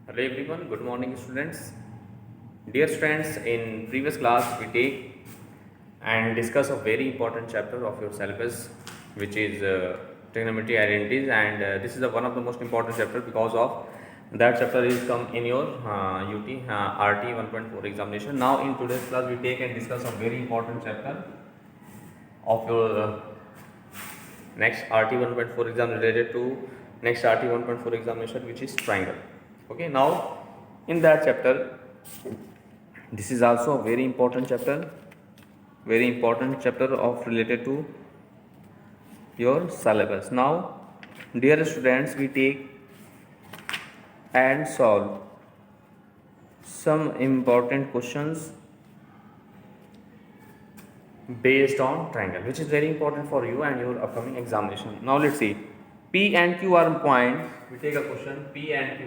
Hello everyone, good morning students. Dear students, in previous class we take and discuss a very important chapter of your syllabus, which is trigonometry identities, and this is one of the most important chapter because of that chapter is come in your UT RT 1.4 examination. Now in today's class we take and discuss a very important chapter of your next RT 1.4 exam related to next RT 1.4 examination, which is triangle. Okay, now in that chapter, this is also a very important chapter of related to your syllabus. Now, dear students, we take and solve some important questions based on triangle, which is very important for you and your upcoming examination. Now let's see. P and Q are points. We take a question. P and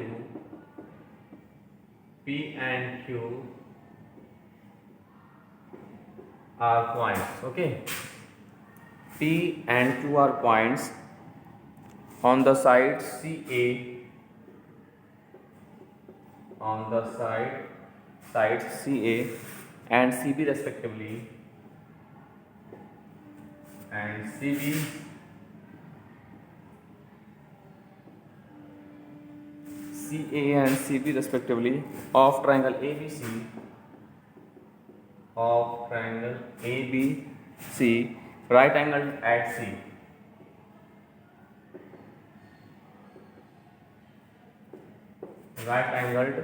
Q are points. Okay. P and Q are points on the side CA, on the sides CA and CB respectively, and CA and CB respectively of triangle ABC, right angled at C. Right angled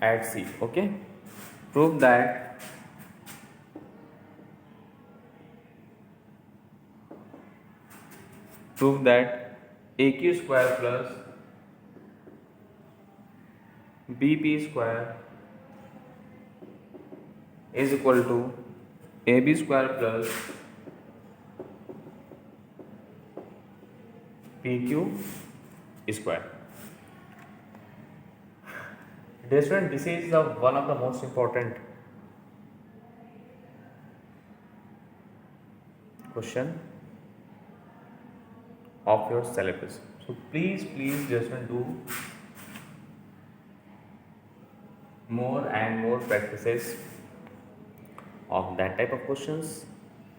at C. Okay. Prove that AQ square plus BP square is equal to AB square plus PQ square. Dear student, this is one of the most important question of your syllabus. So please dear student, do more and more practices of that type of questions,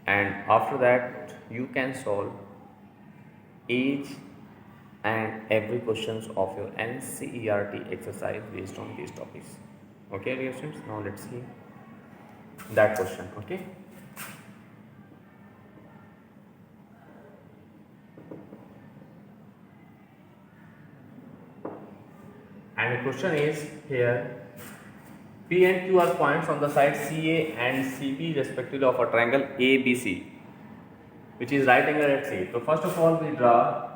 and after that you can solve each and every questions of your NCERT exercise based on these topics. Okay dear students, now let's see that question. Okay, and the question is here: P and Q are points on the side CA and CB respectively of a triangle ABC, which is right angle at C. So first of all we draw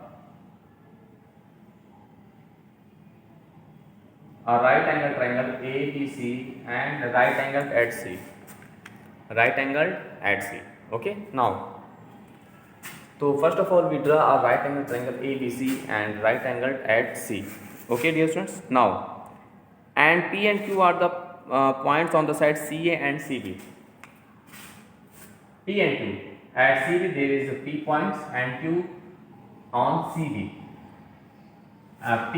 a right angle triangle ABC and right angled at C. Right angled at C. Okay, now, so first of all we draw a right angle triangle ABC and right angled at C. Okay dear students, now, and P and Q are the points on the side CA and CB. P and Q. At CB there is a P points and Q on CB. P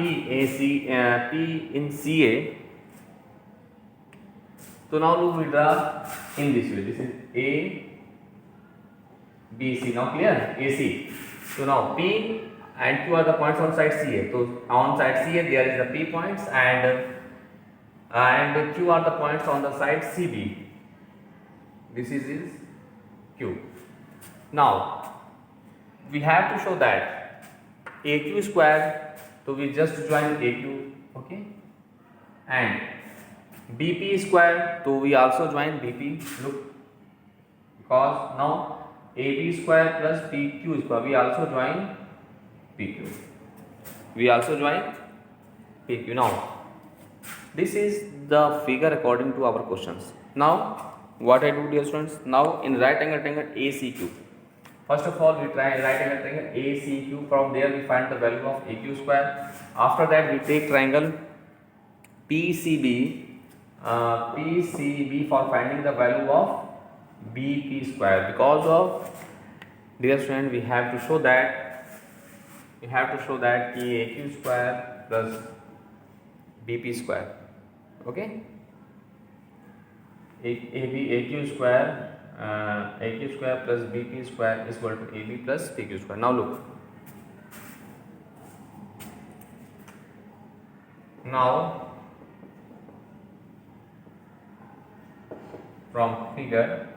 in CA. So now we draw in this way. This is A, B, C. Now clear? AC. So now P and Q are the points on side CA. So on side CA there is the P points and Q are the points on the side CB. This is Q. Now we have to show that AQ square, so we just join AQ, okay, and BP square, so we also join BP. Look, because now AB square plus PQ square, we also join PQ. Now this is the figure according to our questions. Now what I do dear students, now in right angle triangle ACQ, first of all we try right angle triangle ACQ. From there we find the value of AQ square. After that we take triangle PCB for finding the value of BP square. Because of, dear student, we have to show that AQ square plus BP square. Okay. AQ square AQ square plus BP square is equal to AB plus PQ square. Now look. Now from figure,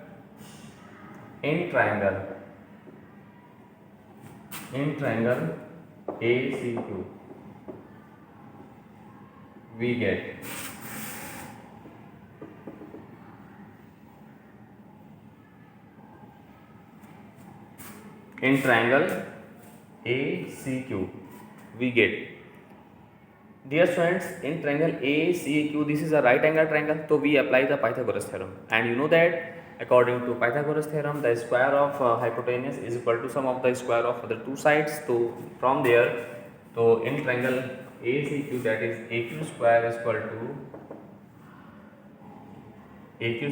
in triangle ACQ we get in triangle ACQ we get. Dear students, in triangle ACQ, this is a right angle triangle, so we apply the Pythagoras theorem, and you know that according to Pythagoras theorem, the square of hypotenuse is equal to sum of the square of the two sides. So from there, so in triangle ACQ, that is AQ square is equal to AC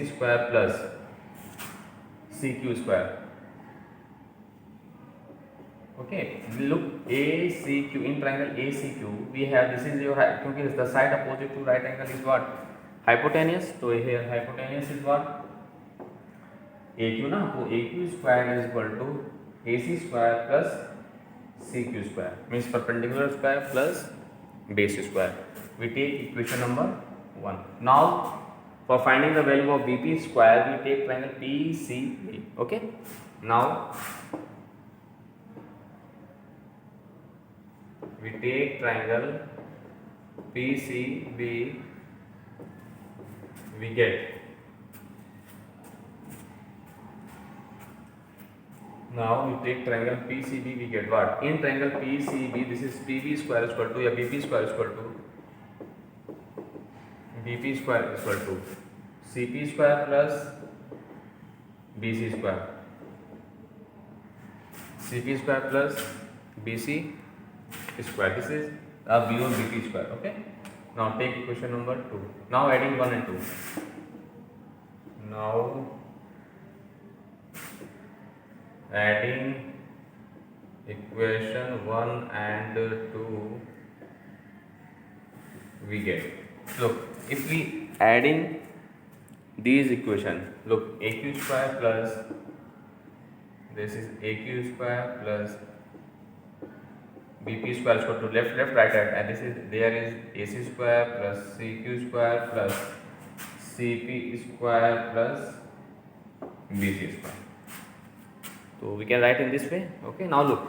square plus CQ square. Okay, look, ACQ, in triangle ACQ we have, this is your, because the side opposite to right angle is what? Hypotenuse. So here hypotenuse is what? AQ na, so AQ square is equal to AC square plus CQ square, means perpendicular square plus base square. We take equation number 1. Now for finding the value of BP square, we take triangle PCB. Okay, now we take triangle PCB, we get. Now we take triangle PCB, we get what? In triangle PCB, this is PB square is equal to, या BP square is equal to, BP square is equal to CP square plus BC square, CP square plus BC square. This is a B1 BP square. Okay. Now take equation number 2. Now adding 1 and 2. Now adding equation 1 and 2 we get. Look, if we adding these equation, look, AQ square plus, this is AQ square plus BP square is equal to left, right, and this is, there is AC square plus CQ square plus CP square plus BC square. So we can write in this way. Okay, now look.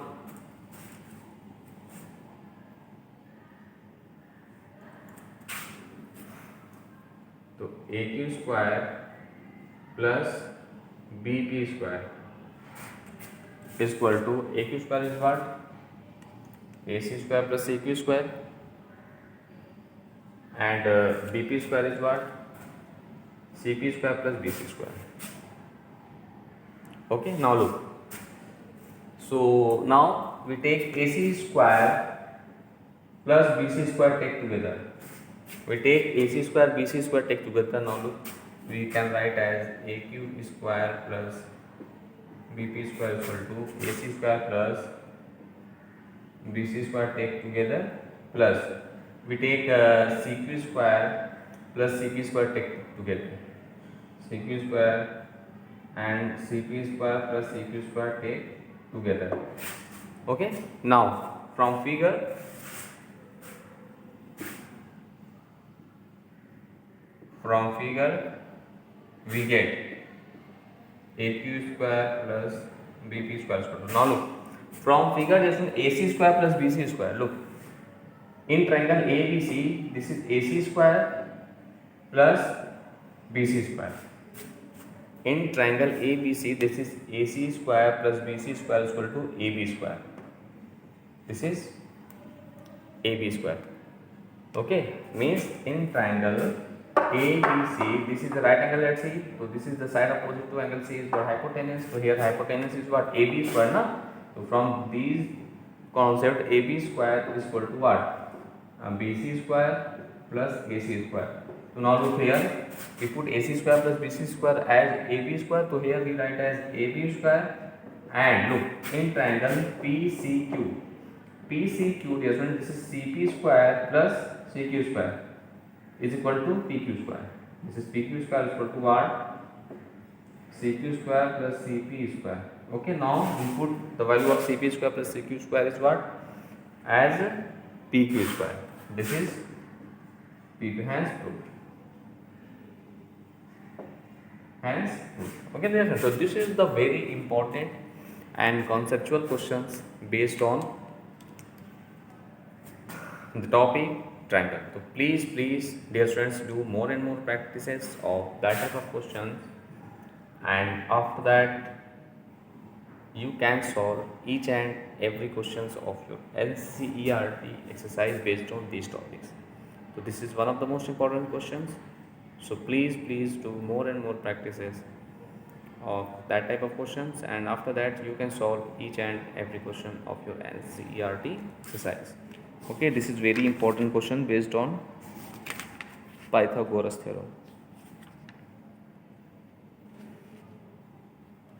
So AQ square plus BP square is equal to, AQ square is what? AC square plus CQ square, and BP square is what? CP square plus BC square. Okay, now look. So now we take AC square plus BC square take together. We take AC square BC square take together. Now look, we can write as AQ square plus BP square is equal to AC square plus BC square take together, plus we take CQ square plus CP square take together, CQ square and CP square plus CQ square take together. Okay, now from figure, we get AQ square plus BP square is equal to, now look, from figure just AC square plus BC square. Look, in triangle ABC, this is AC square plus BC square. In triangle ABC, this is AC square plus BC square is equal to AB square. This is AB square. Okay, means in triangle ABC, this is the right angle at C. So this is the side opposite to angle C is what? Hypotenuse. So here hypotenuse is what? AB square, na? So from these concept, AB square is equal to what? BC square plus AC square. So now look here, we put AC square plus BC square as AB square. So here we write as AB square And look, in triangle PCQ, PCQ, dear students, this is CP square plus CQ square is equal to PQ square. This is PQ square is equal to what? CQ square plus CP square. Okay, now we put the value of CP square plus CQ square is what? As PQ square. This is PQ, hence proved. Hence proved. Okay, therefore, so this is the very important and conceptual questions based on the topic triangle. So please, dear students, do more and more practices of that type of questions, and after that you can solve each and every questions of your NCERT exercise based on these topics. So this is one of the most important questions. So please do more and more practices of that type of questions, and after that you can solve each and every question of your NCERT exercise. Okay, this is very important question based on Pythagoras theorem.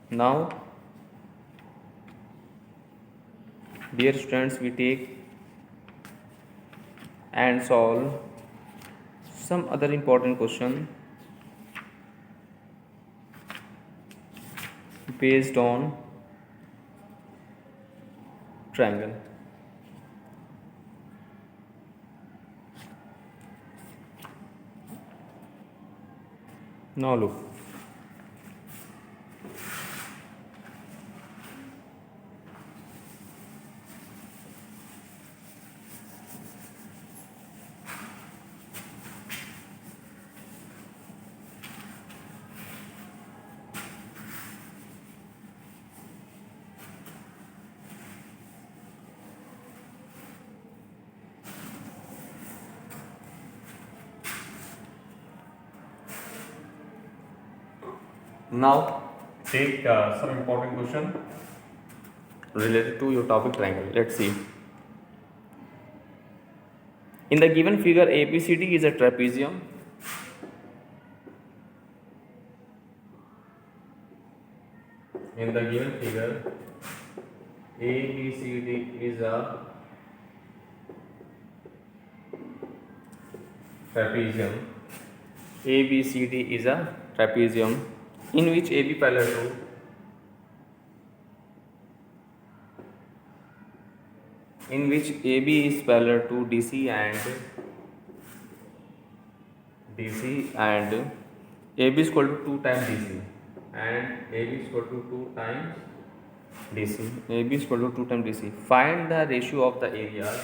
Now, dear students, we take and solve some other important question based on triangle. Now look, now take some important question related to your topic triangle. Let's see. In the given figure, ABCD is a trapezium. In the given figure, ABCD is a trapezium. ABCD is a trapezium in which AB parallel to AB is parallel to DC and AB is equal to 2 times DC and AB is equal to 2 times DC. AB is equal to 2 times DC. Find the ratio of the areas.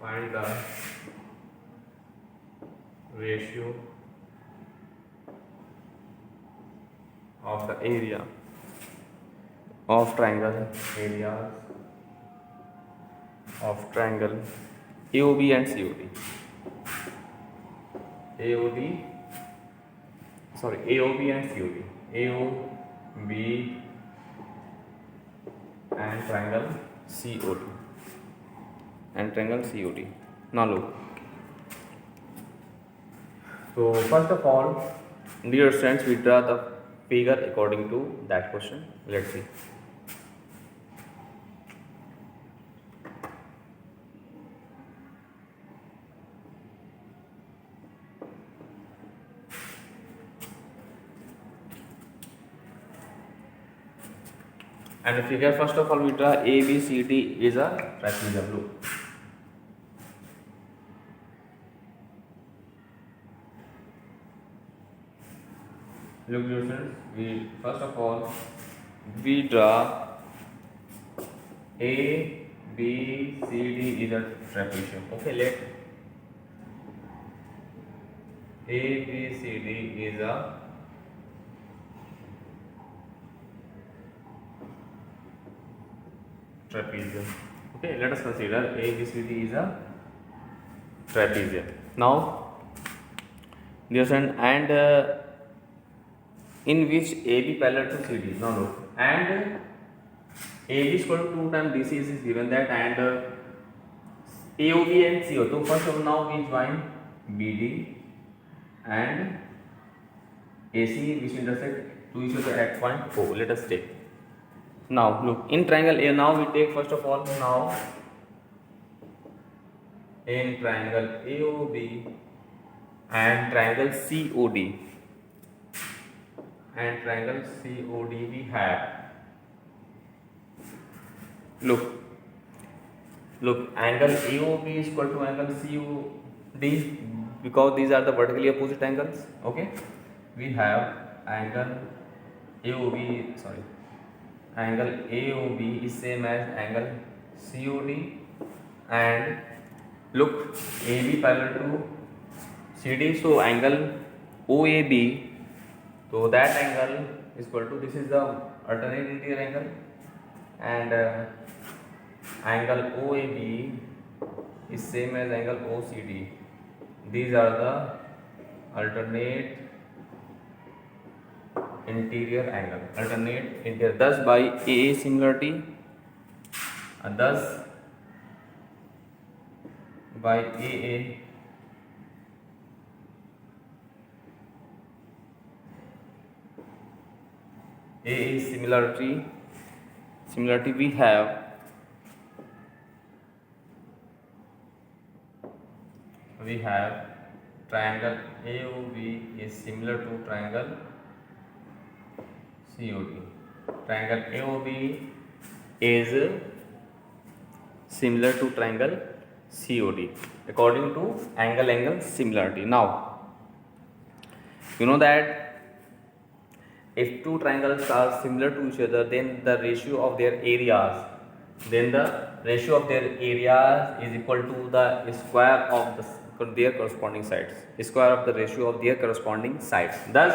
Find the ratio of the area of triangle, areas of triangle AOB and COD. AOB and COD. AOB and triangle COD. Now look. So first of all, dear students, we draw the figure according to that question. Let's see. And the figure, first of all, we draw ABCD is a trapezium. Look. Look, dear students, we first of all we draw ABCD is a trapezium. Okay, let ABCD is a trapezium. Okay, let us consider ABCD is a trapezium. Now, dear students, and in which AB parallel to CD. Now look, and AB is equal to 2 times DC is given that, and AOB and CO. So first of now we join BD and AC which intersect to each other at point O. Let us take. Now look, in triangle A, now we take first of all, now in triangle AOB and triangle COD we have, look, angle AOB is equal to angle COD, because these are the vertically opposite angles. Okay, we have angle AOB is same as angle COD, and look, AB parallel to CD, so angle OAB, so that angle is equal to, this is the alternate interior angle, and angle OAB is same as angle OCD. These are the alternate interior angle, alternate interior. Thus by AA similarity, thus by AA similarity we have triangle AOB is similar to triangle COD. Triangle AOB is similar to triangle COD according to angle similarity. Now you know that if two triangles are similar to each other, then the ratio of their areas is equal to the square of their corresponding sides, square of the ratio of their corresponding sides. Thus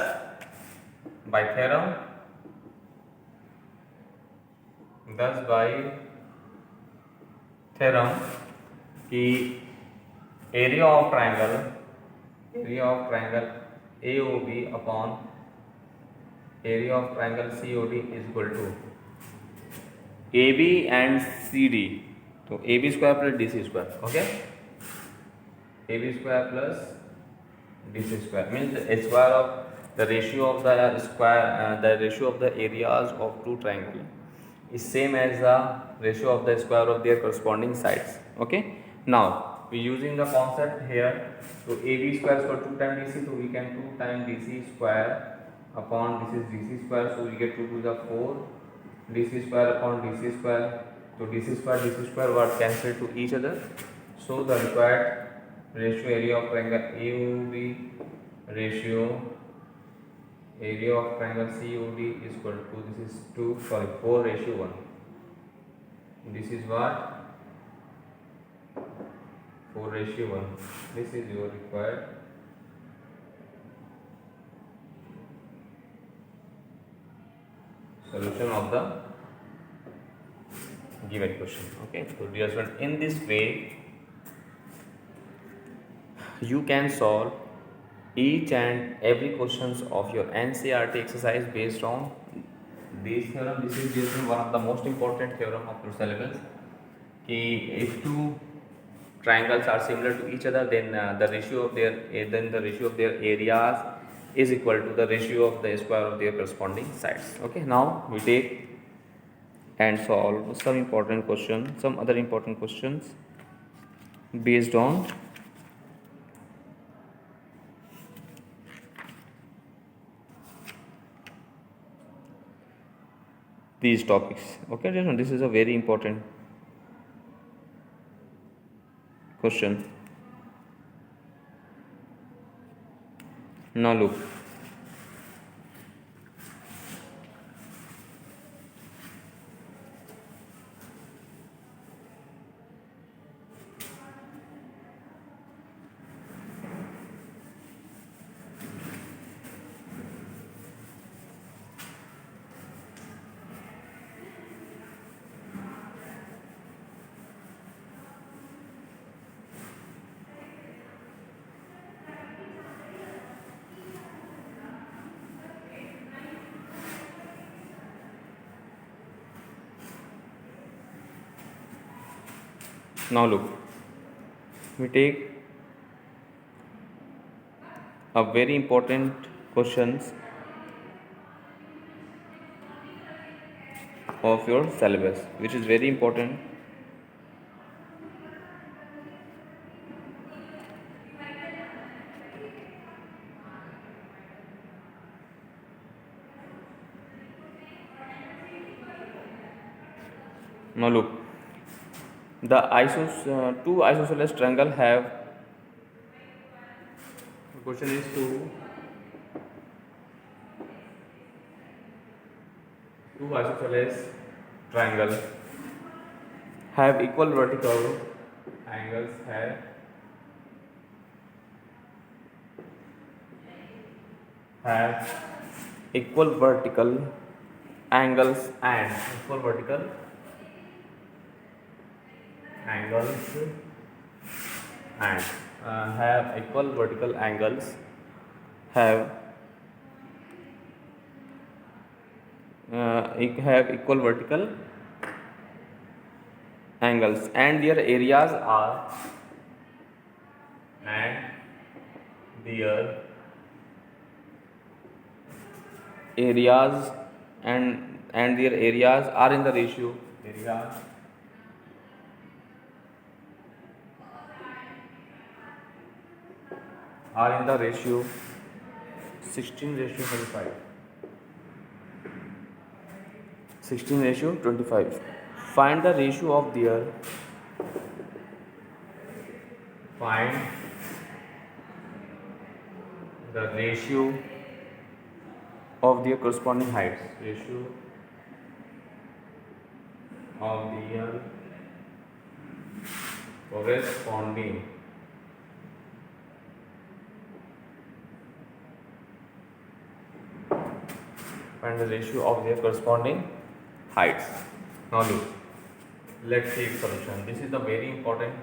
by theorem, की area of triangle AOB upon area of triangle COD is equal to AB and CD, so AB square plus DC square. Okay, AB square plus DC square means the square of the ratio of the square, the ratio of the areas of two triangles is same as the ratio of the square of their corresponding sides. Okay, now we using the concept here, so AB square is equal to 2 times DC, so we can 2 times DC square upon this is DC square, so we get 2 to the 4 DC square upon DC square, so DC square were cancelled to each other, so the required ratio area of triangle AOB ratio area of triangle COD is equal to, this is 4 ratio 1. This is what? 4 ratio 1. This is your required solution of the given question. Okay, so dear student, in this way you can solve each and every questions of your NCERT exercise based on this theorem. This is just one of the most important theorem of your syllabus. If two triangles are similar to each other, then the ratio of their areas is equal to the ratio of the square of their corresponding sides. Okay, now we take and solve some other important questions based on these topics. Okay, this is a very important question. Now look, we take a very important questions of your syllabus, which is very important. Now look, two isosceles triangle have. The question is two isosceles triangle have equal vertical angles have equal vertical angles and have equal vertical angles have equal vertical angles and their areas are in the ratio 16:25. 16:25. Find the ratio of their corresponding heights. Find the ratio of their corresponding heights. Now look, let's see solution. This is the very important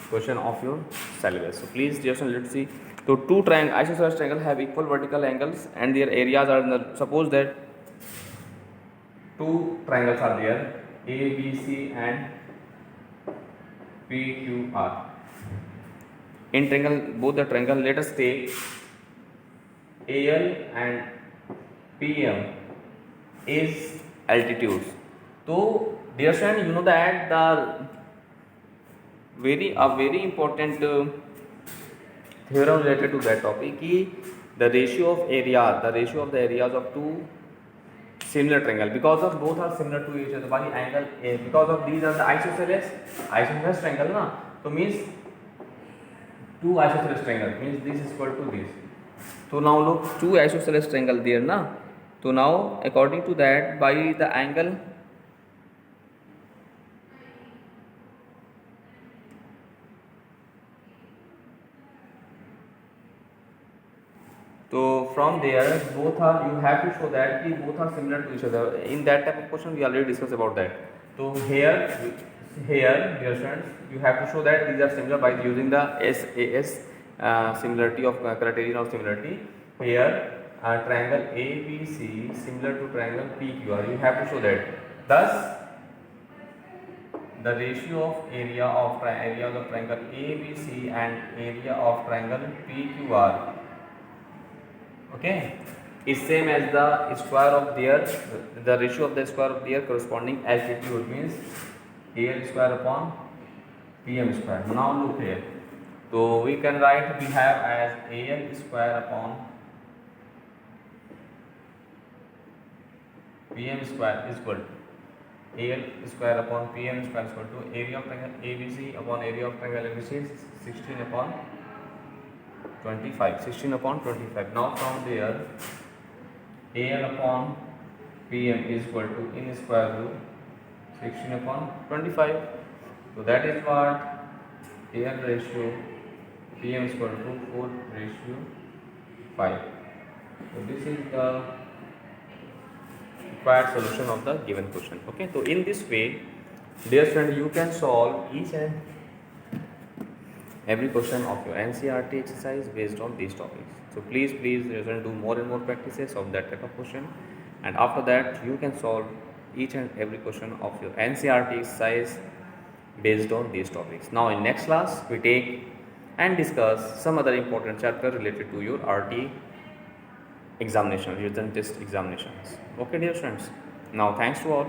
question of your syllabus. So please, dear students, let's see. So two isosceles triangle have equal vertical angles and their areas are in the. Suppose that two triangles are there, ABC and PQR. In triangle, both the triangle, let us take AL and PM is altitudes. So dear students, you know that the very important theorem related to that topic is the ratio of the areas of two similar triangle, because of both are similar to each other by angle A, because of these are the isosceles triangle na, so means two isosceles triangle means this is equal to this. So now look, two isosceles triangle there na, so now according to that, by the angle so from there both are, you have to show that both are similar to each other. In that type of question we already discussed about that. So here dear students, you have to show that these are similar by using the SAS similarity of criterion of similarity. Here triangle ABC similar to triangle PQR, you have to show that. Thus the ratio of areas of triangle ABC and area of triangle PQR, okay, is same as the square of the ratio of the square of their corresponding altitude, means AL square upon PM square. Now look here, so we can write, we have as AL square upon PM square is equal to AL square upon PM square is equal to area of triangle ABC upon area of triangle ABC, 16 upon 25. Now from there AL upon PM is equal to, in square root, 16 upon 25. So that is what AL ratio PM is equal to 4:5. So this is the required solution of the given question. Okay, so in this way, dear student, you can solve each and every question of your NCERT exercise based on these topics. So please dear student, do more and more practices of that type of question, and after that you can solve each and every question of your NCERT exercise based on these topics. Now in next class we take and discuss some other important chapter related to your RT examination, written test examinations. Okay dear students, Now thanks to all.